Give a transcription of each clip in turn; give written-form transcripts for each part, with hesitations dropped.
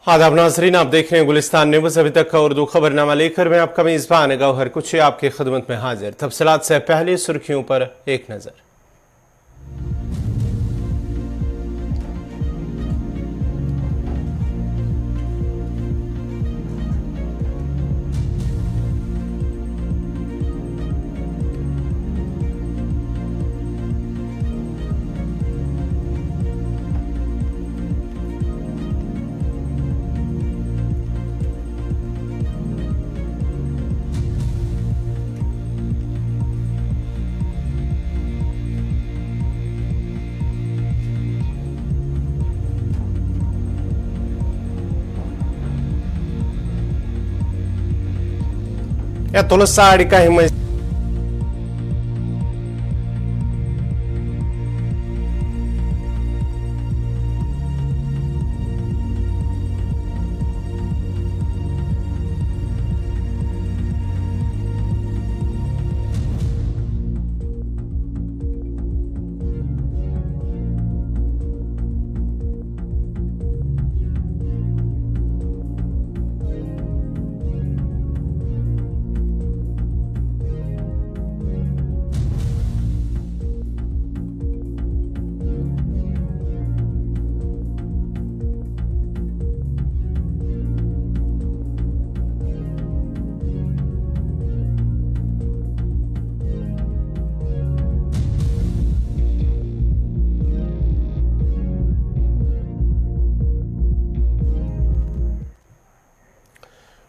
आदाब नाज़रीन, आप देख रहे हैं गुलिस्तान न्यूज़। अभी तक का उर्दू खबरनामा लेकर मैं आपका मेज़बान गौहर कुछ आपकी खिदमत में हाजिर। तफसीलात से पहले सुर्खियों पर एक नज़र। Ya todos sabe que mas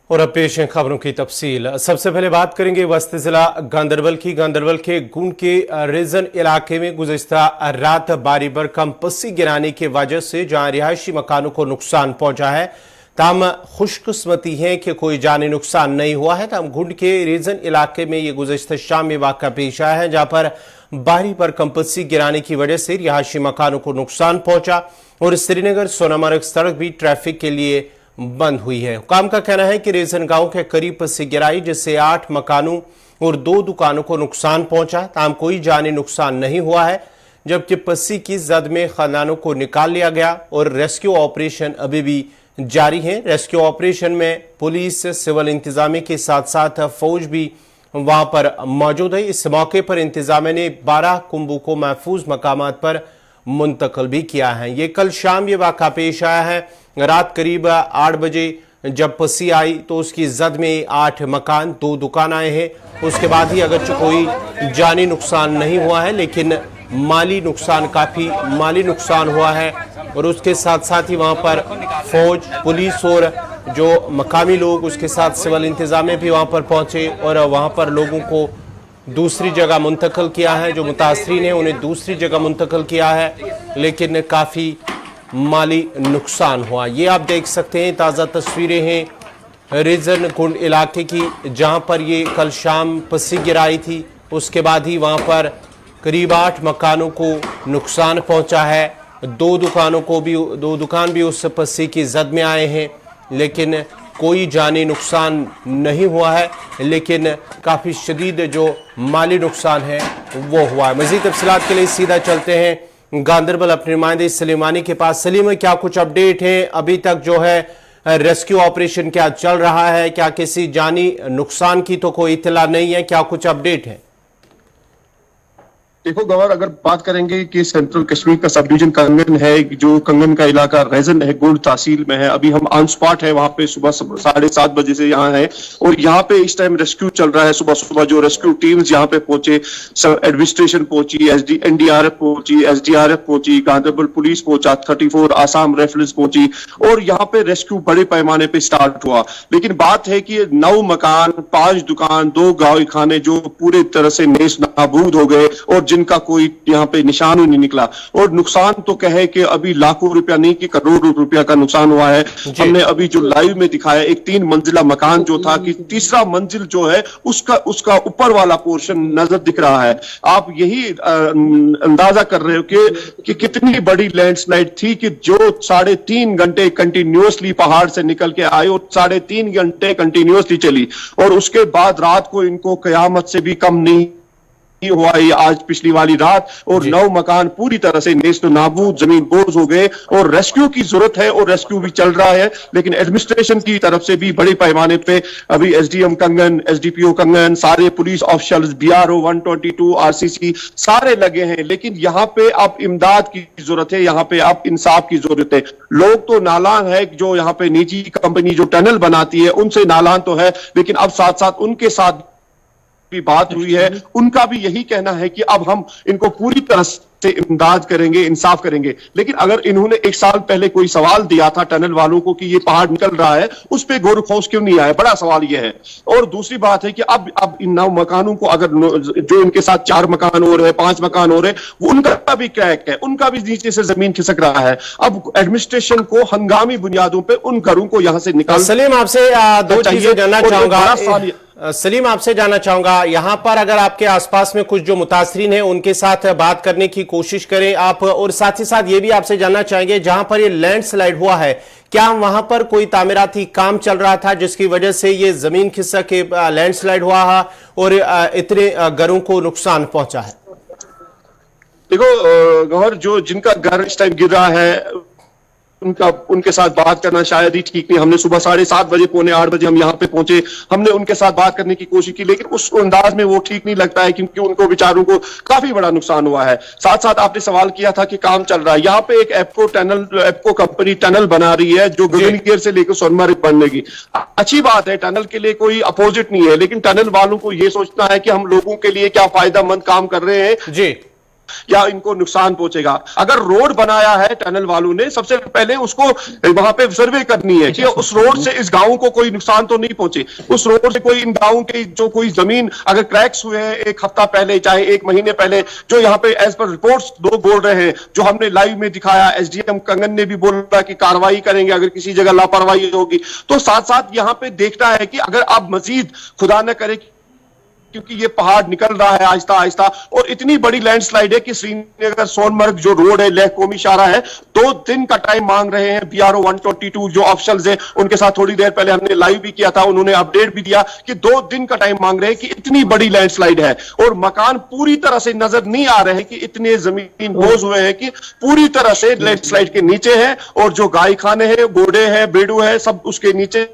और अब पेश हैं खबरों की तफसील। सबसे पहले बात करेंगे वस्त जिला गांदरबल की। गांदरबल के गुंड के रिजन इलाके में गुज़िश्ता रात बारी भरकम पस्सी गिराने की वजह से जहां रिहायशी मकानों को नुकसान पहुंचा है, ताम खुशकिस्मती है कि कोई जानी नुकसान नहीं हुआ है। ताम गुंड के रिजन इलाके में ये गुज़िश्ता शाम में वाक़ा पेश आया है, जहां पर बारी भरकम पस्सी गिराने की वजह से रिहायशी मकानों को नुकसान पहुंचा और श्रीनगर सोनामर्ग सड़क भी ट्रैफिक के लिए बंद हुई है। हुकाम का कहना है कि रेजन गांव के करीब पस्सी गिराई, जिससे 8 मकानों और 2 दुकानों को नुकसान पहुंचा। ताम कोई जानी नुकसान नहीं हुआ है, जबकि पस्सी की जद में खानदानों को निकाल लिया गया और रेस्क्यू ऑपरेशन अभी भी जारी है। रेस्क्यू ऑपरेशन में पुलिस, सिविल इंतजामिया के साथ साथ फौज भी वहां पर मौजूद है। इस मौके पर इंतजामिया ने 12 कुंभों को महफूज मकामात पर मुंतकिल भी किया है। ये कल शाम ये वाक़ा पेश आया है। रात करीब 8 बजे जब पस्सी आई तो उसकी जद में 8 मकान, 2 दुकान आए हैं। उसके बाद ही अगरचे कोई जानी नुकसान नहीं हुआ है, लेकिन माली नुकसान, काफ़ी माली नुकसान हुआ है। और उसके साथ साथ ही वहाँ पर फौज, पुलिस और जो मकामी लोग, उसके साथ सिविल इंतजामिया भी वहाँ पर पहुँचे और वहाँ पर लोगों को दूसरी जगह मुंतकिल किया है। जो मुतासरीन हैं उन्हें दूसरी जगह मुंतकिल किया है, लेकिन काफ़ी माली नुकसान हुआ। ये आप देख सकते हैं, ताज़ा तस्वीरें हैं रिजन गुंड इलाके की, जहां पर ये कल शाम पस्सी गिराई थी। उसके बाद ही वहां पर करीब 8 मकानों को नुकसान पहुंचा है। 2 दुकान भी उस पस्सी की जद में आए हैं, लेकिन कोई जानी नुकसान नहीं हुआ है, लेकिन काफ़ी शदीद जो माली नुकसान है वो हुआ है। मज़ीद तफसीलात के लिए सीधा चलते हैं गांदरबल अपने नुमाइंदे सलीमानी के पास। सलीम, क्या कुछ अपडेट है? अभी तक जो है रेस्क्यू ऑपरेशन क्या चल रहा है? क्या किसी जानी नुकसान की तो कोई इत्तला नहीं है? क्या कुछ अपडेट है? देखो गवर, अगर बात करेंगे कि सेंट्रल कश्मीर का सब डिवीजन कंगन है, जो कंगन का इलाका रेजन है, गुंड तहसील में है। अभी हम ऑन स्पॉट है वहां पे, सुबह 7:30 बजे से यहाँ है और यहाँ पे इस टाइम रेस्क्यू चल रहा है। सुबह सुबह जो रेस्क्यू टीम्स यहाँ पे पहुंचे, एडमिनिस्ट्रेशन पहुंची, एनडीआरएफ पहुंची, एसडीआरएफ पहुंची, गांदरबल पुलिस पहुंचा, 34 आसाम राइफल्स पहुंची और यहाँ पे रेस्क्यू बड़े पैमाने पे स्टार्ट हुआ। लेकिन बात है कि 9 मकान, 5 दुकान, 2 गाँव खाने जो पूरी तरह से नेस नाबूद हो गए और जिनका कोई यहाँ पे निशान ही नहीं निकला। और नुकसान तो कहे कि अभी लाखों रुपया नहीं कि करोड़ों रुपया का नुकसान हुआ है। हमने अभी जो लाइव में दिखाया, एक 3 मंजिला मकान जो था कि तीसरा मंजिल जो है उसका ऊपर वाला पोर्शन नजर दिख रहा है। आप यही अंदाजा कर रहे हो कि कितनी बड़ी लैंडस्लाइड थी कि जो 3.5 घंटे कंटिन्यूअसली पहाड़ से निकल के आए और 3.5 घंटे कंटिन्यूअसली चली और उसके बाद रात को इनको कयामत से भी कम नहीं हुआ है आज पिछली वाली रात, और 9 मकान पूरी तरह से नेस्त नाबूद, जमीन बोझ हो गए, और रेस्क्यू की जरूरत है और रेस्क्यू भी चल रहा है। लेकिन एडमिनिस्ट्रेशन की तरफ से भी बड़े पैमाने पे अभी एसडीएम कंगन, एसडीपीओ कंगन, सारे पुलिस ऑफिसर्स, बीआरओ 122, आरसीसी सारे लगे हैं। लेकिन यहाँ पे अब इमदाद की जरूरत है, यहाँ पे अब इंसाफ की जरूरत है। लोग तो नालान है, जो यहाँ पे निजी कंपनी जो टनल बनाती है उनसे नालान तो है, लेकिन अब साथ साथ उनके साथ भी बात हुई है, उनका भी यही कहना है कि अब हम इनको पूरी तरह से इमदाद करेंगे, इंसाफ करेंगे। लेकिन अगर इन्होंने एक साल पहले कोई सवाल दिया था टनल वालों को कि ये पहाड़ निकल रहा है, उस पे गौर खोज क्यों नहीं आया? बड़ा सवाल ये है। और दूसरी बात है कि अब इन 9 मकानों को, अगर जो इनके साथ 4 मकान हो रहे हैं, 5 मकान हो रहे हैं, उनका भी क्रैक है, उनका भी नीचे से जमीन खिसक रहा है। अब एडमिनिस्ट्रेशन को हंगामी बुनियादों पर उन घरों को यहां से निकाल। सलीम, आपसे दो चीजें जानना चाहूंगा। सलीम, आपसे जानना चाहूंगा, यहां पर अगर आपके आसपास में कुछ जो मुतासरीन हैं उनके साथ बात करने की कोशिश करें आप, और साथ ही साथ ये भी आपसे जानना चाहेंगे जहां पर ये लैंडस्लाइड हुआ है, क्या वहां पर कोई तामीराती काम चल रहा था जिसकी वजह से ये जमीन खिसक के लैंडस्लाइड हुआ है और इतने घरों को नुकसान पहुंचा है? देखो गौहर, जो जिनका घर इस टाइम गिर रहा है उनके साथ बात करना शायद ही ठीक नहीं। हमने सुबह 7:30 बजे, 7:45 बजे हम यहाँ पे पहुंचे, हमने उनके साथ बात करने की कोशिश की, लेकिन उस अंदाज में वो ठीक नहीं लगता है, क्योंकि उनको बेचारों को काफी बड़ा नुकसान हुआ है। साथ साथ आपने सवाल किया था कि काम चल रहा है, यहाँ पे एक एप्को कंपनी टनल बना रही है जो गगनगीर से लेकर सोनमर्ग बनने की। अच्छी बात है, टनल के लिए कोई अपोजिट नहीं है, लेकिन टनल वालों को यह सोचना है कि हम लोगों के लिए क्या फायदेमंद काम कर रहे हैं जी, या इनको नुकसान पहुंचेगा। अगर रोड बनाया है टनल वालों ने, सबसे पहले उसको वहां पे सर्वे करनी है कि उस रोड से इस गांव को कोई नुकसान तो नहीं पहुंचे, उस रोड से कोई इन गांवों की जो कोई जमीन अगर क्रैक्स हुए हैं 1 हफ्ता पहले, चाहे 1 महीने पहले, जो यहाँ पे एज पर रिपोर्ट्स लोग बोल रहे हैं, जो हमने लाइव में दिखाया, एसडीएम कंगन ने भी बोला कि कार्रवाई करेंगे अगर किसी जगह लापरवाही होगी। तो साथ साथ यहाँ पे देखना है कि अगर आप मजीद खुदा न करे, क्योंकि ये पहाड़ निकल रहा है आहिस्ता आहिस्ता, और इतनी बड़ी लैंडस्लाइड है कि श्रीनगर सोनमर्ग जो रोड है, लेह कौमी शाहरा है, 2 दिन का टाइम मांग रहे हैं। बीआरओ 122 जो ऑफिशियल्स है, उनके साथ थोड़ी देर पहले हमने लाइव भी किया था, उन्होंने अपडेट भी दिया कि 2 दिन का टाइम मांग रहे हैं कि इतनी बड़ी लैंडस्लाइड है, और मकान पूरी तरह से नजर नहीं आ रहे हैं कि इतने जमीन बोझ हुए हैं कि पूरी तरह से लैंडस्लाइड के नीचे है, और जो गाय खाने हैं, घोड़े हैं, बेड़ू है, सब उसके नीचे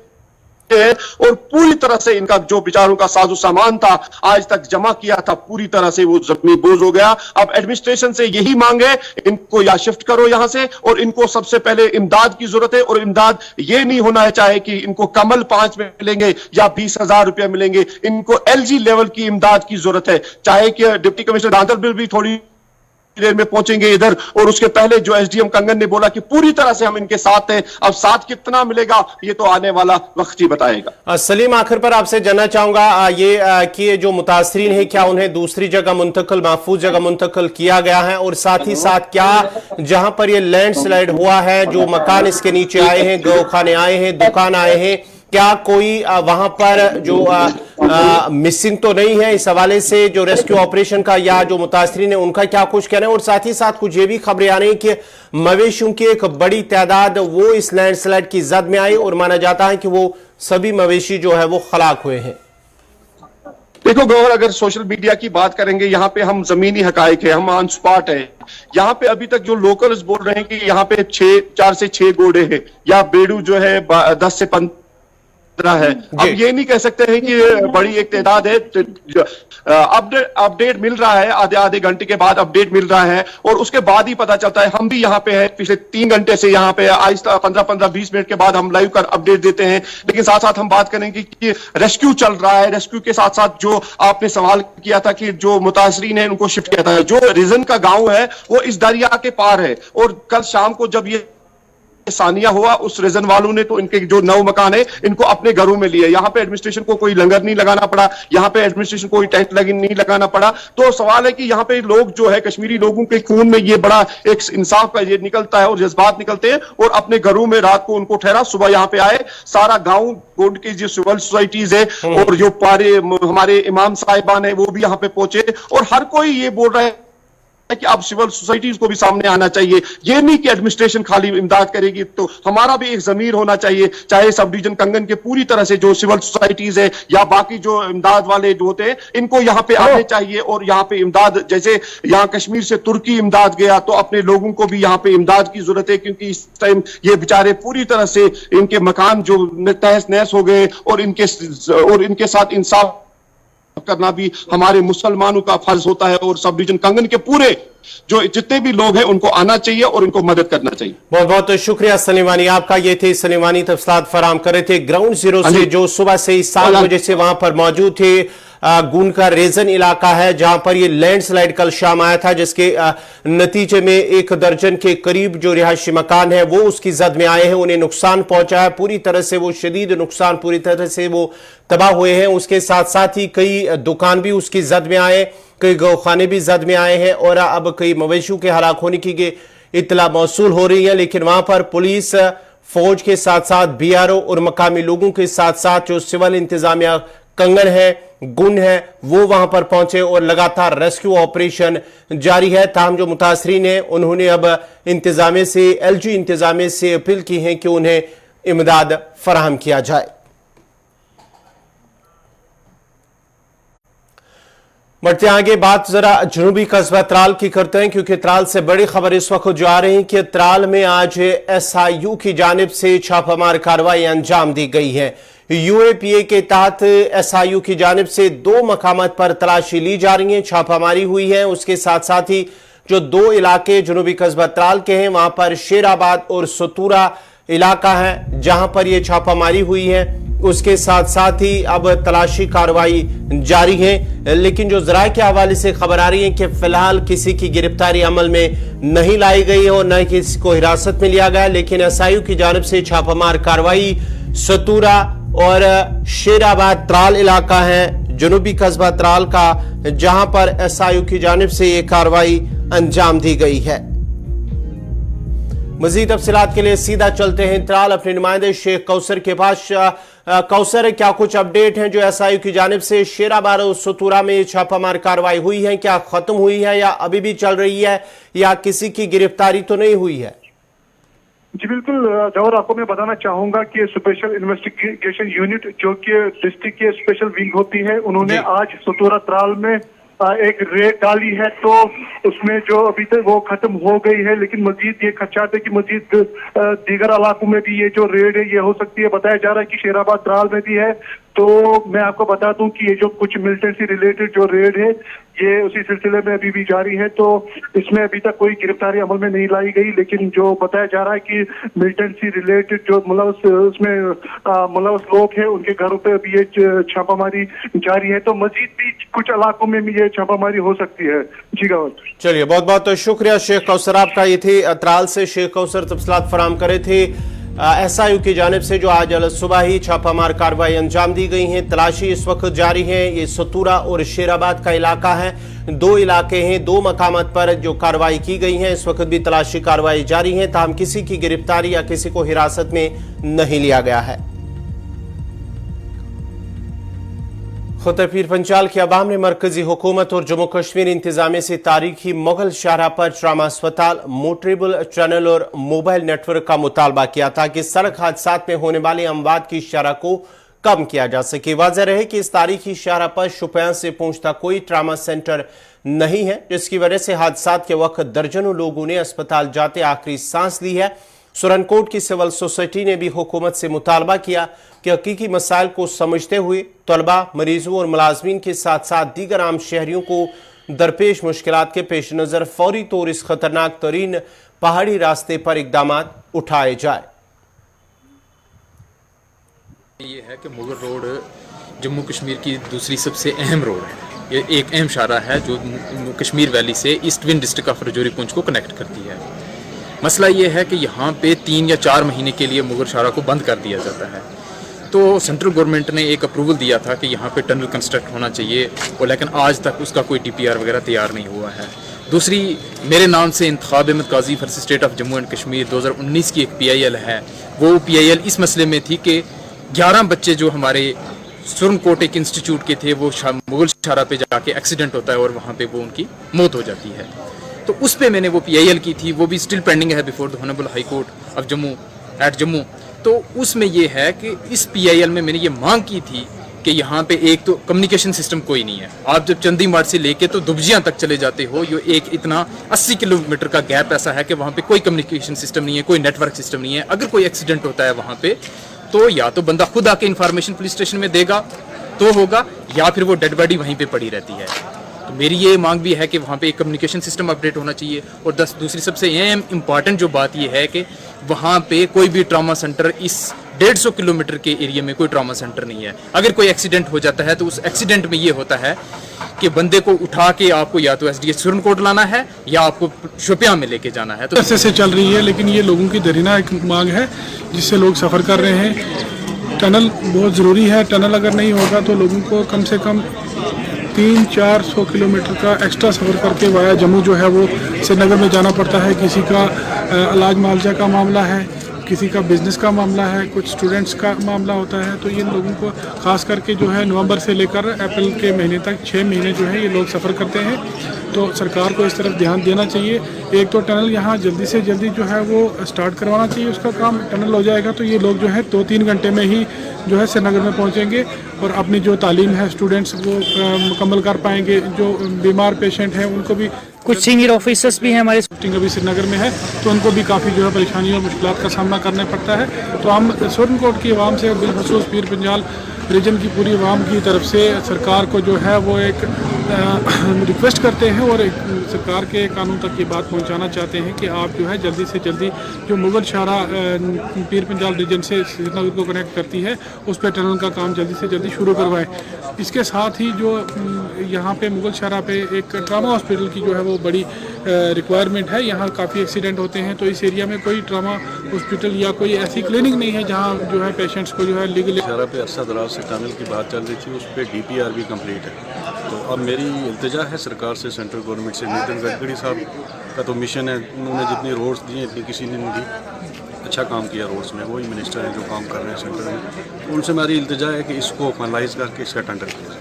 है, और पूरी तरह से इनका जो बेचारों का साजो सामान था आज तक जमा किया था, पूरी तरह से वो जमीन बोझ हो गया। अब एडमिनिस्ट्रेशन से यही मांग है, इनको या शिफ्ट करो यहां से, और इनको सबसे पहले इमदाद की जरूरत है, और इमदाद ये नहीं होना है चाहे कि इनको कमल 5 में मिलेंगे या 20,000 रुपए मिलेंगे, इनको एलजी लेवल की इमदाद की जरूरत है। चाहे कि डिप्टी कमिश्नर गांधरबल भी थोड़ी देर में पहुंचेंगे इधर, और उसके पहले जो एसडीएम कंगन ने बोला कि पूरी तरह से हम इनके साथ हैं। अब साथ कितना मिलेगा ये तो आने वाला वक्त ही बताएगा। सलीम, आखिर पर आपसे जानना चाहूंगा कि जो मुतासरीन है क्या उन्हें दूसरी जगह मुंतकिल, महफूज जगह मुंतकिल किया गया है, और साथ ही साथ क्या जहां पर ये लैंडस्लाइड हुआ है, जो मकान इसके नीचे आए हैं, गौखाने आए हैं, दुकान आए हैं, क्या कोई वहां पर जो मिसिंग तो नहीं है? इस हवाले से जो रेस्क्यू ऑपरेशन का या जो मुतासरीन है उनका क्या कुछ कहना है? और साथ ही साथ कुछ ये भी खबरें आ रही हैं कि मवेशियों की एक बड़ी तादाद वो इस लैंडस्लाइड की जद में आई, और माना जाता है कि वो सभी मवेशी जो है वो खलाक हुए हैं। देखो गौहर, अगर सोशल मीडिया की बात करेंगे, यहाँ पे हम जमीनी हकायक है, हम ऑन स्पॉट है। यहाँ पे अभी तक जो लोकल्स बोल रहे हैं कि यहाँ पे 4 से 6 घोड़े हैं, या बेड़ू जो है 10 से 15 है। अब ये नहीं कह सकते हैं कि बड़ी एक तादाद है। अपडेट मिल रहा है, आधे घंटे के बाद अपडेट मिल रहा है, और उसके बाद ही पता चलता है। हम भी यहाँ पे हैं, पिछले 3 घंटे से यहाँ पे आहिस्ता 15-20 मिनट के बाद हम लाइव कर अपडेट देते हैं। लेकिन साथ साथ हम बात करेंगे कि रेस्क्यू चल रहा है। रेस्क्यू के साथ साथ जो आपने सवाल किया था कि जो मुतासरीन है उनको शिफ्ट किया था, जो रीजन का गांव है वो इस दरिया के पार है, और कल शाम को जब ये सानिया हुआ, उस रीजन वालों ने तो इनके जो 9 मकान है इनको अपने घरों में लिए। यहाँ पे एडमिनिस्ट्रेशन को कोई लंगर नहीं लगाना पड़ा, यहाँ पे एडमिनिस्ट्रेशन को कोई टेंट नहीं लगाना पड़ा। तो सवाल है कि यहाँ पे लोग जो है, कश्मीरी लोगों के खून में ये बड़ा एक इंसाफ का ये निकलता है, और जज्बात निकलते हैं, और अपने घरों में रात को उनको ठहरा, सुबह यहाँ पे आए। सारा गांव गोंड की जो सिविल सोसाइटीज है और जो हमारे इमाम साहिबान है वो भी यहाँ पे पहुंचे, और हर कोई ये बोल रहा है कि अब सिविल सोसाइटीज को भी सामने आना चाहिए। ये नहीं कि एडमिनिस्ट्रेशन खाली इमदाद करेगी, तो हमारा भी एक जमीर होना चाहिए, चाहे सब डिवीजन कंगन के पूरी तरह से जो सिविल सोसाइटीज है या बाकी जो इमदाद वाले जो होते हैं, इनको यहाँ पे आने चाहिए और यहाँ पे इमदाद, जैसे यहाँ कश्मीर से तुर्की इमदाद गया तो अपने लोगों को भी यहाँ पे इमदाद की जरूरत है, क्योंकि इस टाइम ये बेचारे पूरी तरह से इनके मकान जो तहस नहस हो गए और इनके साथ इंसाफ करना भी हमारे मुसलमानों का फर्ज होता है। और सब डिवीजन कंगन के पूरे जो जितने भी लोग हैं उनको आना चाहिए और उनको मदद करना चाहिए। बहुत बहुत शुक्रिया सलीमानी आपका। ये थे सलीमानी तफसीलात फराम कर रहे थे ग्राउंड जीरो से, जो सुबह से ही 7 बजे से वहां पर मौजूद थे। गूंड का रेजन इलाका है जहां पर यह लैंडस्लाइड कल शाम आया था, जिसके नतीजे में 1 दर्जन के करीब जो रिहायशी मकान है वो उसकी जद में आए हैं, उन्हें नुकसान पहुंचा है पूरी तरह से, वो शदीद नुकसान, पूरी तरह से वो तबाह हुए हैं। उसके साथ साथ ही कई दुकान भी उसकी जद में आए, कई गौखाने भी जद में आए हैं और अब कई मवेशियों के हलाक होने की इत्तला मौसूल हो रही है। लेकिन वहां पर पुलिस, फौज के साथ साथ BRO और मकामी लोगों के साथ साथ जो सिविल इंतजामिया कंगन है, गुंड है, वो वहां पर पहुंचे और लगातार रेस्क्यू ऑपरेशन जारी है। ताहम जो मुतासरीन है उन्होंने अब इंतजामिया से, LG इंतजामिया से अपील की है कि उन्हें इमदाद फराहम किया जाए। बढ़ते आगे बात जरा जनूबी कस्बा त्राल की करते हैं, क्योंकि त्राल से बड़ी खबर इस वक्त जो आ रही है कि त्राल में आज SIU की जानिब से छापामार कार्रवाई अंजाम दी गई है। UAPA के तहत SIU की जानिब से 2 मकामात पर तलाशी ली जा रही है, छापामारी हुई है। उसके साथ साथ ही जो 2 इलाके जनूबी कस्बा त्राल के हैं वहां पर शेराबाद और सतूरा इलाका है जहां पर यह छापामारी हुई है। उसके साथ साथ ही अब तलाशी कार्रवाई जारी है। लेकिन जो जराये के हवाले से खबर आ रही है कि फिलहाल किसी की गिरफ्तारी अमल में नहीं लाई गई है और न किसी को हिरासत में लिया गया, लेकिन SIU की जानिब से छापामार कार्रवाई सतूरा और शेराबाद त्राल इलाका है, जनूबी कस्बा त्राल का, जहां पर SIU की जानिब से यह कार्रवाई अंजाम दी गई है। मजीद तफसीलात के लिए सीधा चलते हैं त्राल अपने नुमाइंदे शेख कौसर के पास। कौसर, क्या कुछ अपडेट हैं जो SIU की जानिब से शेराबाद और सतूरा में छापामार कार्रवाई हुई है, क्या खत्म हुई है या अभी भी चल रही है, या किसी की गिरफ्तारी तो नहीं हुई है? जी बिल्कुल जौहर, आपको मैं बताना चाहूंगा कि स्पेशल इन्वेस्टिगेशन यूनिट जो कि डिस्ट्रिक्ट की स्पेशल विंग होती है, उन्होंने आज सतूरा त्राल में एक रेड डाली है, तो उसमें जो अभी तक वो खत्म हो गई है, लेकिन मजीद ये खदशात है कि मजीद दीगर इलाकों में भी ये जो रेड है ये हो सकती है। बताया जा रहा है कि शेराबाद त्राल में भी है। तो मैं आपको बता दूं कि ये जो कुछ मिलिटेंसी रिलेटेड जो रेड है ये उसी सिलसिले में अभी भी जारी है। तो इसमें अभी तक कोई गिरफ्तारी अमल में नहीं लाई गई, लेकिन जो बताया जा रहा है कि मिलिटेंसी रिलेटेड जो उसमें मुलव्वस लोग हैं उनके घरों पे अभी ये छापामारी जारी है। तो मजीद भी कुछ इलाकों में भी ये छापामारी हो सकती है। जी गौर, चलिए बहुत बहुत शुक्रिया शेख कौसर आपका। ये थे त्राल से शेख कौसर तफसीलात फराम करे थे। SIU की जानिब से जो आज सुबह ही छापामार कार्रवाई अंजाम दी गई हैं, तलाशी इस वक्त जारी है। ये सतूरा और शेराबाद का इलाका है, 2 इलाके हैं, 2 मकामात पर जो कार्रवाई की गई है, इस वक्त भी तलाशी कार्रवाई जारी है। ताहम किसी की गिरफ्तारी या किसी को हिरासत में नहीं लिया गया है। खुद पीर पंचाल के अवाम ने मरकजी हुकूमत और जम्मू कश्मीर इंतजामिया से तारीखी मुगल शाहरा पर ट्रामा अस्पताल, मोटरेबल टनल और मोबाइल नेटवर्क का मुतालबा किया ताकि सड़क हादसात में होने वाली अमवात की शरह को कम किया जा सके। वाज़ेह रहे कि इस तारीखी शाहरा पर शुपियां से पहुंचता कोई ट्रामा सेंटर नहीं है, जिसकी वजह से हादसात के वक्त दर्जनों लोगों ने अस्पताल जाते आखिरी सांस ली है। सुरनकोट की सिविल सोसाइटी ने भी हुकूमत से मुतालबा किया कि हकीकी मसाइल को समझते हुए तलबा, मरीजों और मुलाजमीन के साथ साथ दीगर आम शहरियों को दरपेश मुश्किलात के पेश नज़र फौरी तौर इस खतरनाक तरीन पहाड़ी रास्ते पर इकदाम उठाए जाए। ये है कि मुगल रोड जम्मू कश्मीर की दूसरी सबसे अहम रोड है। ये एक अहम शाहरा है जो कश्मीर वैली से east wind district of Rajouri Poonch को कनेक्ट करती है। मसला ये है कि यहाँ पे 3 या 4 महीने के लिए मुगल शाहरा को बंद कर दिया जाता है। तो सेंट्रल गवर्नमेंट ने एक अप्रूवल दिया था कि यहाँ पे टनल कंस्ट्रक्ट होना चाहिए, और लेकिन आज तक उसका कोई DPR वगैरह तैयार नहीं हुआ है। दूसरी, मेरे नाम से Intekhab Ahmed Qazi for state of Jammu and Kashmir 2019 की एक PIL है। वो PIL इस मसले में थी कि 11 बच्चे जो हमारे सुरनकोट एक इंस्टीट्यूट के थे वो मुगल शाहरा पे जाके एक्सीडेंट होता है और वहाँ पे वो उनकी मौत हो जाती है। तो उस पर मैंने वो PIL की थी, वो भी स्टिल पेंडिंग है before the honourable high court of Jammu at Jammu. तो उसमें ये है कि इस PIL में मैंने ये मांग की थी कि यहाँ पे एक तो कम्युनिकेशन सिस्टम कोई नहीं है। आप जब चंदी मार्ग से लेके तो दुबजियाँ तक चले जाते हो, ये एक इतना 80 किलोमीटर का गैप ऐसा है कि वहाँ पे कोई कम्युनिकेशन सिस्टम नहीं है, कोई नेटवर्क सिस्टम नहीं है। अगर कोई एक्सीडेंट होता है वहाँ पे तो या तो बंदा खुद आके इन्फॉर्मेशन पुलिस स्टेशन में देगा तो होगा, या फिर वो डेड बॉडी वहीं पे पड़ी रहती है। तो मेरी ये मांग भी है कि वहाँ पे एक कम्युनिकेशन सिस्टम अपडेट होना चाहिए। और दूसरी सबसे अहम इम्पॉर्टेंट जो बात ये है कि वहाँ पे कोई भी ट्रॉमा सेंटर, इस 150 किलोमीटर के एरिया में कोई ट्रॉमा सेंटर नहीं है। अगर कोई एक्सीडेंट हो जाता है तो उस एक्सीडेंट में ये होता है कि बंदे को उठा के आपको या तो SDH सुरनकोट लाना है या आपको शोपियां में लेके जाना है। तो ऐसे से चल रही है, लेकिन ये लोगों की दरीना एक मांग है जिससे लोग सफ़र कर रहे हैं। टनल बहुत ज़रूरी है। टनल अगर नहीं होगा तो लोगों को कम से कम 300-400 किलोमीटर का एक्स्ट्रा सफ़र करके वाया जम्मू जो है वो श्रीनगर में जाना पड़ता है। किसी का इलाज मुआवजा का मामला है, किसी का बिज़नेस का मामला है, कुछ स्टूडेंट्स का मामला होता है। तो ये लोगों को ख़ास करके जो है नवंबर से लेकर अप्रैल के महीने तक 6 महीने जो है ये लोग सफ़र करते हैं। तो सरकार को इस तरफ ध्यान देना चाहिए। एक तो टनल यहाँ जल्दी से जल्दी जो है वो स्टार्ट करवाना चाहिए, उसका काम। टनल हो जाएगा तो ये लोग जो है 2-3 घंटे में ही जो है श्रीनगर में पहुँचेंगे और अपनी जो तालीम है स्टूडेंट्स वो मुकम्मल कर पाएंगे। जो बीमार पेशेंट हैं उनको भी, कुछ सीनियर ऑफिसर्स भी हैं हमारे शिफ्टिंग अभी श्रीनगर में है तो उनको भी काफ़ी जो है परेशानियों और मुश्किलात का सामना करना पड़ता है। तो हम सुरनकोट की आवाम से, बिलखसूस पीर पंजाल रीजन की पूरी आवाम की तरफ से सरकार को जो है वो एक रिक्वेस्ट करते हैं और एक सरकार के कानून तक ये बात पहुंचाना चाहते हैं कि आप जो है जल्दी से जल्दी जो मुगल शाहरा पीर पंजाल रीजन से श्रीनगर को कनेक्ट करती है उस पर टनल का काम जल्दी से जल्दी शुरू करवाएं। इसके साथ ही जो यहाँ पे मुगल शाहरा पे एक ट्रामा हॉस्पिटल की जो है वो बड़ी रिक्वायरमेंट है। यहाँ काफ़ी एक्सीडेंट होते हैं तो इस एरिया में कोई ट्रामा हॉस्पिटल या कोई ऐसी क्लिनिक नहीं है जहाँ जो है पेशेंट्स को जो है लीगली। शाहरा पे अरसा दराज से टनल की बात चल रही थी, उस पर DPR भी कंप्लीट है। तो अब मेरी इल्तिजा है सरकार से, सेंट्रल गवर्नमेंट से। नितिन गडकरी साहब का तो मिशन है, उन्होंने जितनी रोड्स दी हैं इतनी किसी ने नहीं दी। अच्छा काम किया रोड्स में, वही मिनिस्टर हैं जो काम कर रहे हैं सेंटर में। तो उनसे मेरी इल्तिजा है कि इसको फाइनलाइज करके इसका टेंडर किया जाए।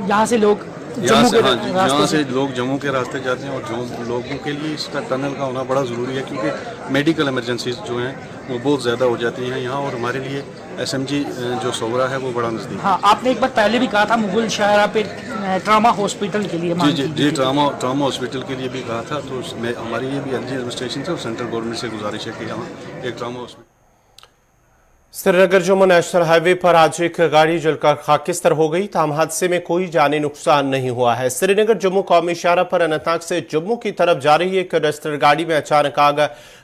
यहाँ से लोग यहाँ से, हाँ जी, यहाँ से लोग जम्मू के रास्ते जाते हैं और जो लोगों के लिए इसका टनल का होना बड़ा ज़रूरी है क्योंकि मेडिकल इमरजेंसीज जो हैं वो बहुत ज़्यादा हो जाती हैं यहाँ। और हमारे लिए SMG जो सोगरा है वो बड़ा नज़दीक। हाँ, आपने एक बार पहले भी कहा था मुगल शाहरा पे ट्रामा हॉस्पिटल के लिए जी ट्रामा हॉस्पिटल के लिए भी कहा था। तो उसमें हमारी ये भी LG एडमिनिस्ट्रेशन से और सेंट्रल गवर्नमेंट से गुजारिश है कि यहाँ एक trauma hospital. Srinagar Jammu national highway पर आज एक गाड़ी जलकर खाकिस्तर हो गई। ताहम हादसे में कोई जानी नुकसान नहीं हुआ है। श्रीनगर जम्मू कौमी शाहरा पर अनंतनाग से जम्मू की तरफ जा रही एक डस्टर गाड़ी में अचानक आग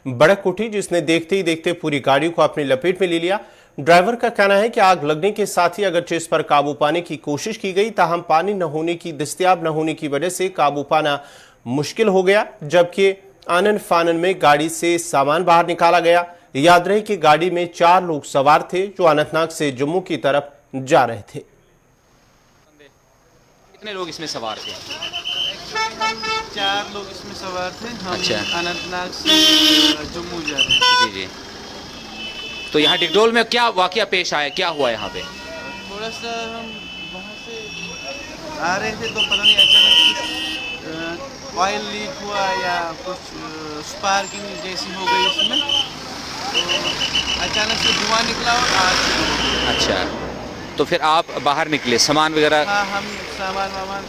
भड़क उठी जिसने देखते ही देखते पूरी गाड़ी को अपनी लपेट में ले लिया। ड्राइवर का कहना है कि आग लगने के साथ ही अगरचे इस पर काबू पाने की कोशिश की गई, ताहम पानी न होने की दस्तयाब न होने की वजह से काबू पाना मुश्किल हो गया, जबकि आनन फानन में गाड़ी से सामान बाहर निकाला गया। याद रहे कि गाड़ी में 4 लोग सवार थे जो अनंतनाग से जम्मू की तरफ जा रहे थे। कितने लोग इसमें सवार थे? 4 लोग इसमें सवार थे। हम अच्छा। अनंतनाग से जम्मू जा रहे थे। जी। तो यहाँ डिगडोल में क्या वाकया पेश आया, क्या हुआ यहाँ पे? थोड़ा सा हम वहाँ से आ रहे थे तो पता नहीं अचानक ऑयल लीक हुआ या कुछ स्पार्किंग जैसी हो गई इसमें, तो अचानक से धुआं निकला और आग। अच्छा, तो फिर आप बाहर निकले, सामान वगैरह? हाँ, हम सामान वामान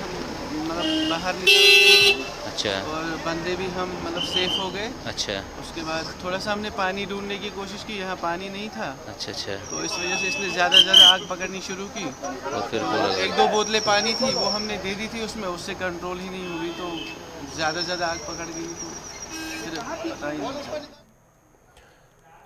मतलब बाहर निकले। अच्छा। और बंदे भी हम मतलब सेफ हो गए। अच्छा। उसके बाद थोड़ा सा हमने पानी ढूंढने की कोशिश की, यहाँ पानी नहीं था। अच्छा। तो इस वजह से इसने ज़्यादा आग पकड़नी शुरू की। और फिर 1-2 बोतलें पानी थी वो हमने दे दी थी उसमें, उससे कंट्रोल ही नहीं हुई तो ज़्यादा आग पकड़ गई। तो फिर पता ही नहीं।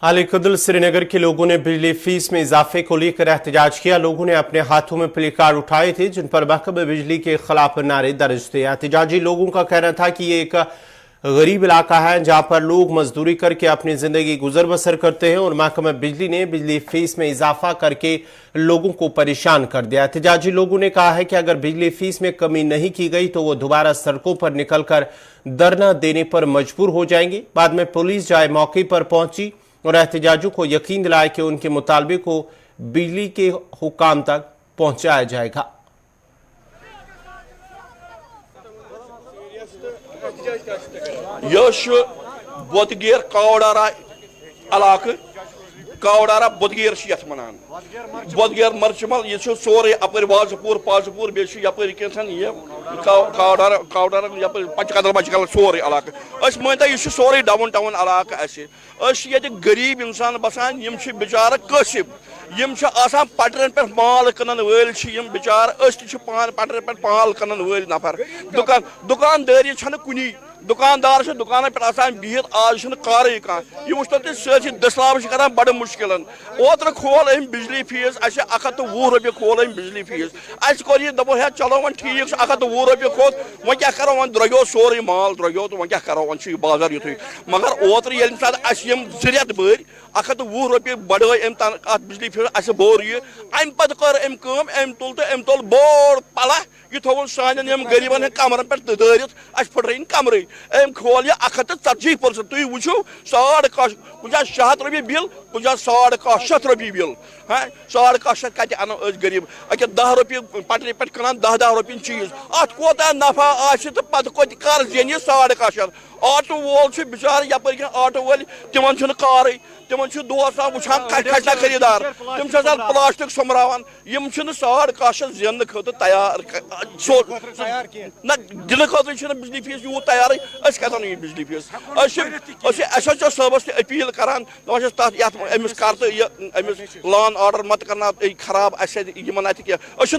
अलीकुदल श्रीनगर के लोगों ने बिजली फीस में इजाफे को लेकर एहतजाज किया। लोगों ने अपने हाथों में प्ले कार्ड उठाए थे जिन पर महकमे बिजली के खिलाफ नारे दर्ज थे। एहतजाजी लोगों का कहना था कि ये एक गरीब इलाका है जहां पर लोग मजदूरी करके अपनी जिंदगी गुजर बसर करते हैं और महकमा बिजली ने बिजली फीस में इजाफा करके लोगों को परेशान कर दिया। एहतजाजी लोगों ने कहा है कि अगर बिजली फीस में कमी नहीं की गई तो वो दोबारा सड़कों पर निकलकर धरना देने पर मजबूर हो जाएंगे। बाद में पुलिस जाए मौके पर पहुंची और एहतजाजों को यकीन दिलाया कि उनके मुतालबे को बिजली के हुकाम तक पहुंचाया जाएगा। यह बोधगेर कावडारा इलाक कावडारा बोधगेर मनान बोधगेर मरचमल यह सोरे अपर वाजपुर पाजपुर बे कावडारा कावडारा पचकदल मचकदल सोरे इलाक मान यह सोरे डाउन टाउन इलाक ये गरीब इंसान बसान यम बिचार कसिब यम पटरन पे माल कनन वल बिचार पान पटरन पे माल कनन वल नफर दुकानदारी कुनी दुकानदार दुकान पे बिहित आज कार कह वुचन सी दसलाव कर बड़ मुश्किल ओतर खोल अम बिजली फीस 120 रुपये खोल अम बिजली फीस अस कोर यह दपो है चलो वन ठीक 120 रुपये खोत वो क्या करो वन द्रगो सोरे माल द्रगो तो वो क्या करो वन बाजार युथ मगर ओतर ये जरियत बर 120 रुपये बढ़े अम बिजली फीस अस बोर यह अम पे कर अम तुल बोड़ पला यह थोन सान गरीबन कमरन पे दारित अस फुट कमरे अम खोल यह 140% तुम वो 1,000 कुछ 600 रुपये बिल कुछ 1,000 रुपये बिल हाँ 1,000 कत अनो गरीब अके 10 रुपये पटरी पे कनान 10 रुपये चीज अत कोता नफा तो पे कर जेन 1,000 ऑटो वोल बिचार यपर ऑटो वल तिमन कार तिमन दोस्त वुचान खटा खरीदार तम प्लास्टिक सोमरान यम 1,000 जेन खुद तैयार ना दिन खुद बिजली फीस यूत तैयार कतन ये बिजली फीस सबस अपील करान अमिस कर तो अमिस लॉ एंड ऑर्डर मत करना खराब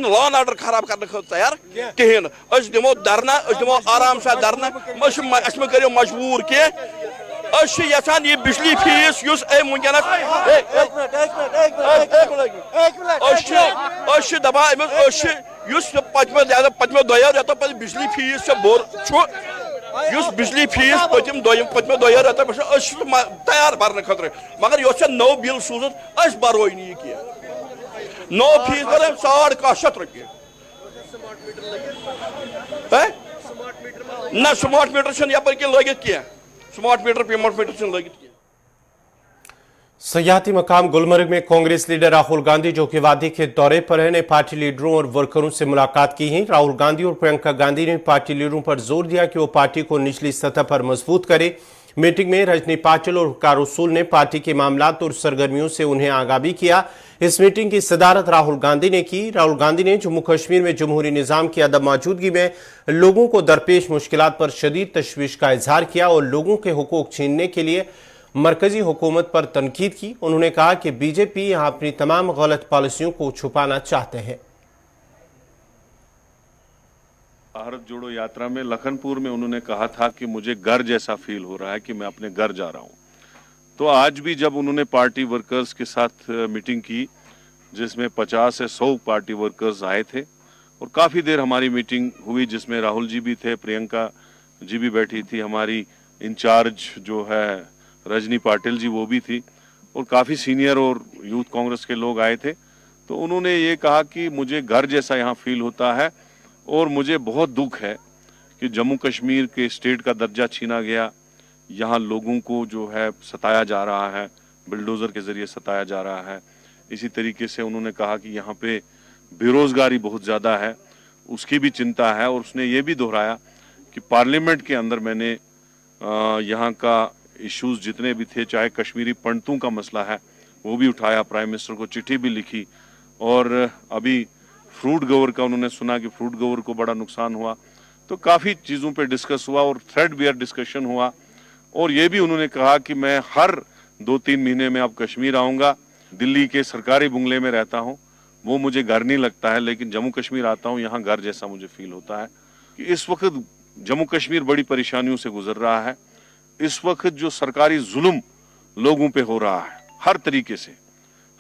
लॉ एंड ऑर्डर खराब करने खुद तैयार कहें दिमो धरना दिमो आराम से धरना करो मजबूर कह यहान यह बिजली फीस दपान पतमो 2 रेतो पे बिजली फीस बोर बिजली फीस पतम 2 रेतो पे तैयार भरने खतर मगर यह नो बिल सूजित बरो नी कह नो फीस भर 1,000 रुपये ना स्मार्ट मीटर यपर लगित कह स्मार्ट मीटर पेमेंट मीटर लगित कह सयाहती मकाम गुलमर्ग में कांग्रेस लीडर राहुल गांधी जो कि वादी के दौरे पर है ने पार्टी लीडरों और वर्करों से मुलाकात की है। राहुल गांधी और प्रियंका गांधी ने पार्टी लीडरों पर जोर दिया कि वो पार्टी को निचली सतह पर मजबूत करे। मीटिंग में रजनी पाटिल और कारोसूल ने पार्टी के मामलात और सरगर्मियों से उन्हें आगाह भी किया। इस मीटिंग की सदारत राहुल गांधी ने की। राहुल गांधी ने जम्मू कश्मीर में जमहूरी निजाम की अदम मौजूदगी में लोगों को दरपेश मुश्किलात पर शदीद तशवीश का इजहार किया और लोगों के हुकूक छीनने के लिए मरकजी हुकूमत पर तनकीद की। उन्होंने कहा कि बीजेपी यहां अपनी तमाम गलत पॉलिसियों को छुपाना चाहते हैं। भारत जोड़ो यात्रा में लखनपुर में उन्होंने कहा था कि मुझे घर जैसा फील हो रहा है कि मैं अपने घर जा रहा हूं। तो आज भी जब उन्होंने पार्टी वर्कर्स के साथ मीटिंग की जिसमें 50 से 100 पार्टी वर्कर्स आए थे और काफ़ी देर हमारी मीटिंग हुई जिसमें राहुल जी भी थे, प्रियंका जी भी बैठी थी, हमारी इंचार्ज जो है रजनी पाटिल जी वो भी थी और काफ़ी सीनियर और यूथ कांग्रेस के लोग आए थे। तो उन्होंने ये कहा कि मुझे घर जैसा यहाँ फील होता है और मुझे बहुत दुख है कि जम्मू कश्मीर के स्टेट का दर्जा छीना गया। यहाँ लोगों को जो है सताया जा रहा है, बिल्डोज़र के ज़रिए सताया जा रहा है। इसी तरीके से उन्होंने कहा कि यहाँ पे बेरोज़गारी बहुत ज़्यादा है, उसकी भी चिंता है। और उसने ये भी दोहराया कि पार्लियामेंट के अंदर मैंने यहाँ का इश्यूज़ जितने भी थे, चाहे कश्मीरी पंडितों का मसला है वो भी उठाया, प्राइम मिनिस्टर को चिट्ठी भी लिखी। और अभी फ्रूट गवर का उन्होंने सुना कि फ्रूट गवर को बड़ा नुकसान हुआ। तो काफ़ी चीज़ों पे डिस्कस हुआ और थ्रेड बियर डिस्कशन हुआ। और ये भी उन्होंने कहा कि मैं हर 2-3 महीने में अब कश्मीर आऊँगा। दिल्ली के सरकारी बंगले में रहता हूँ, वो मुझे घर नहीं लगता है, लेकिन जम्मू कश्मीर आता हूँ, यहाँ घर जैसा मुझे फील होता है। कि इस वक्त जम्मू कश्मीर बड़ी परेशानियों से गुजर रहा है। इस वक्त जो सरकारी जुल्म लोगों पे हो रहा है, हर तरीके से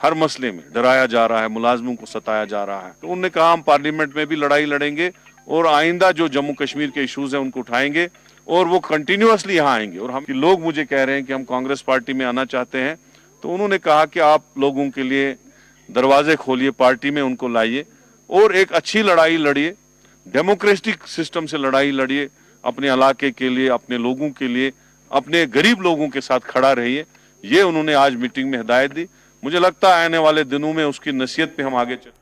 हर मसले में डराया जा रहा है, मुलाजमों को सताया जा रहा है। तो उन्होंने कहा हम पार्लियामेंट में भी लड़ाई लड़ेंगे और आइंदा जो जम्मू कश्मीर के इश्यूज हैं उनको उठाएंगे और वो कंटिन्यूअसली यहाँ आएंगे। और हम लोग मुझे कह रहे हैं कि हम कांग्रेस पार्टी में आना चाहते हैं, तो उन्होंने कहा कि आप लोगों के लिए दरवाजे खोलिए, पार्टी में उनको लाइए और एक अच्छी लड़ाई लड़िए, डेमोक्रेटिक सिस्टम से लड़ाई लड़िए, अपने इलाके के लिए, अपने लोगों के लिए, अपने गरीब लोगों के साथ खड़ा रहिए। ये उन्होंने आज मीटिंग में हिदायत दी। मुझे लगता है आने वाले दिनों में उसकी नसीहत पे हम आगे चलें।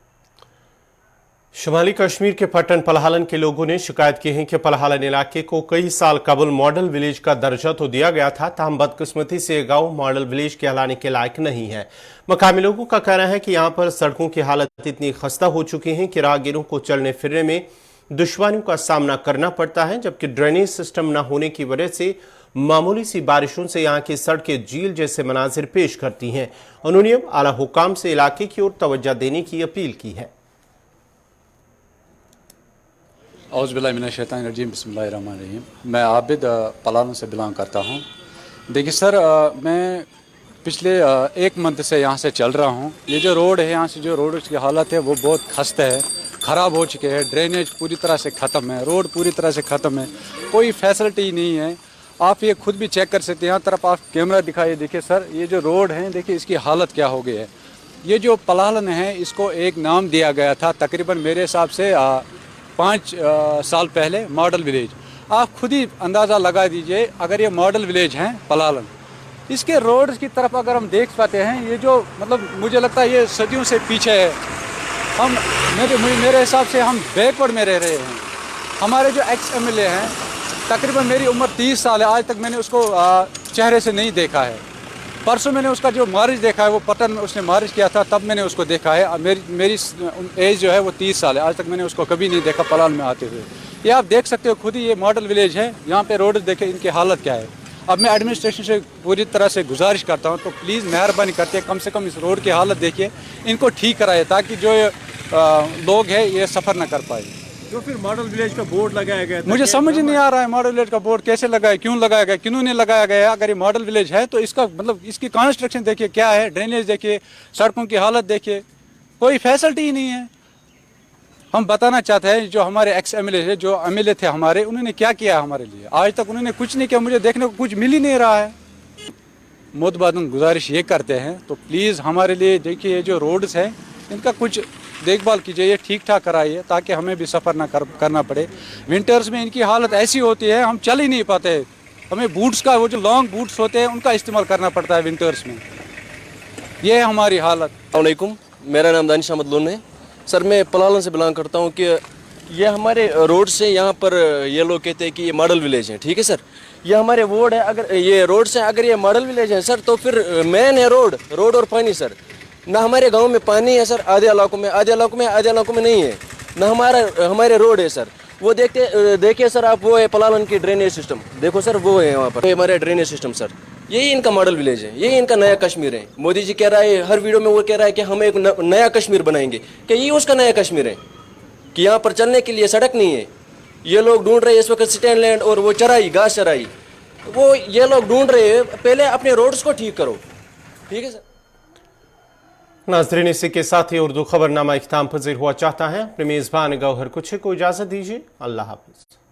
शुमाली कश्मीर के पट्टन पलहालन के लोगों ने शिकायत की है कि पलहालन इलाके को कई साल कबल मॉडल विलेज का दर्जा तो दिया गया था, ताहम बदकिस्मती से गांव मॉडल विलेज कहलाने के लायक नहीं है। मकामी लोगों का कहना है कि यहां पर सड़कों की हालत इतनी खस्ता हो चुकी है कि राहगीरों को चलने फिरने में दुश्वारियों का सामना करना पड़ता है, जबकि ड्रेनेज सिस्टम न होने की वजह से मामूली सी बारिशों से यहाँ की सड़कें झील जैसे मनाजिर पेश करती हैं। उन्होंने आला हुकाम से इलाके की ओर तवज्जो देने की अपील की है। औज़ुबिल्लाहिमिनश्शैतानिर्रजीम, बिस्मिल्लाहिर्रहमानिर्रहीम। मैं आबिद पलान से बिलोंग करता हूँ। देखिए सर, मैं पिछले 1 मंथ से यहाँ से चल रहा हूँ। ये जो रोड है, यहाँ से जो रोड की हालत है वो बहुत खस्ता है, ख़राब हो चुके हैं। ड्रेनेज पूरी तरह से ख़त्म है, रोड पूरी तरह से ख़त्म है, कोई फैसिलिटी नहीं है। आप ये खुद भी चेक कर सकते हैं। यहाँ तरफ आप कैमरा दिखाइए, देखिए सर ये जो रोड है, देखिए इसकी हालत क्या हो गई है। ये जो पलालन है इसको एक नाम दिया गया था तकरीबन मेरे हिसाब से 5 साल पहले, मॉडल विलेज। आप खुद ही अंदाज़ा लगा दीजिए, अगर ये मॉडल विलेज हैं पलालन, इसके रोड की तरफ अगर हम देख पाते हैं, ये जो मतलब मुझे लगता है ये सदियों से पीछे है। हम मेरे हिसाब से हम बैकवर्ड में रह रहे हैं। हमारे जो एक्स MLA हैं, तकरीबन मेरी उम्र 30 साल है, आज तक मैंने उसको चेहरे से नहीं देखा है। परसों मैंने उसका जो मारिज देखा है, वो पटन में उसने मारिज किया था, तब मैंने उसको देखा है। मेरी एज जो है वो 30 साल है, आज तक मैंने उसको कभी नहीं देखा पलान में आते हुए। ये आप देख सकते हो खुद ही, ये मॉडल विलेज है। यहाँ पे रोड देखे इनकी हालत क्या है। अब मैं एडमिनिस्ट्रेशन से पूरी तरह से गुजारिश करता हूँ, तो प्लीज़ मेहरबानी करते हैं कम से कम इस रोड की हालत देखिए, इनको ठीक कराए, ताकि जो लोग हैं ये सफ़र ना कर पाए। जो फिर मॉडल विलेज का बोर्ड लगाया गया था, मुझे समझ ही नहीं आ रहा है मॉडल विलेज का बोर्ड कैसे लगाया, क्यों लगाया गया, किन्हों ने लगाया गया। अगर ये मॉडल विलेज है तो इसका मतलब इसकी कंस्ट्रक्शन देखिए क्या है, ड्रेनेज देखिए, सड़कों की हालत देखिए, कोई फैसिलिटी ही नहीं है। हम बताना चाहते हैं जो हमारे एक्स MLA है, जो MLA थे हमारे, उन्होंने क्या किया हमारे लिए, आज तक उन्होंने कुछ नहीं किया। मुझे देखने को कुछ मिल ही नहीं रहा है। मोतबादन गुजारिश ये करते हैं, तो प्लीज़ हमारे लिए देखिए ये जो रोड्स हैं इनका कुछ देखभाल कीजिए, ये ठीक ठाक कराइए, ताकि हमें भी सफ़र ना करना पड़े। विंटर्स में इनकी हालत ऐसी होती है, हम चल ही नहीं पाते। हमें बूट्स का, वो जो लॉन्ग बूट्स होते हैं, उनका इस्तेमाल करना पड़ता है विंटर्स में। ये है हमारी हालत। अस्सलामुअलैकुम, मेरा नाम दानिश अहमद लोन है। सर मैं पलालन से बिलोंग करता हूँ कि ये हमारे रोड से यहाँ पर ये लोग कहते हैं कि ये मॉडल विलेज है। ठीक है सर, ये हमारे वार्ड है। अगर ये रोड से अगर ये मॉडल विलेज है सर, तो फिर मेन है रोड और पानी सर। ना हमारे गांव में पानी है सर, आधे इलाकों में नहीं है। ना हमारे रोड है सर। वो देखिए सर आप, वो है पलालन की ड्रेनेज सिस्टम, देखो सर वो है वहाँ पर हमारे ड्रेनेज सिस्टम सर। यही इनका मॉडल विलेज है, यही इनका नया कश्मीर है। मोदी जी कह रहा है हर वीडियो में, वो कह रहा है कि हम एक नया कश्मीर बनाएंगे, कि ये उसका नया कश्मीर है कि यहाँ पर चलने के लिए सड़क नहीं है। ये लोग ढूंढ रहे हैं इस वक्त स्टैंड लैंड और वो चराई, घास चराई, वो ये लोग ढूंढ रहे हैं। पहले अपने रोड्स को ठीक करो। ठीक है सर। नाज़रीन, इसी के साथ ही उर्दू खबरनामा इख्तिताम पज़ीर हुआ चाहता है। अपने मेज़बान गौहर कुछ को इजाज़त दीजिए। अल्लाह हाफ़िज़।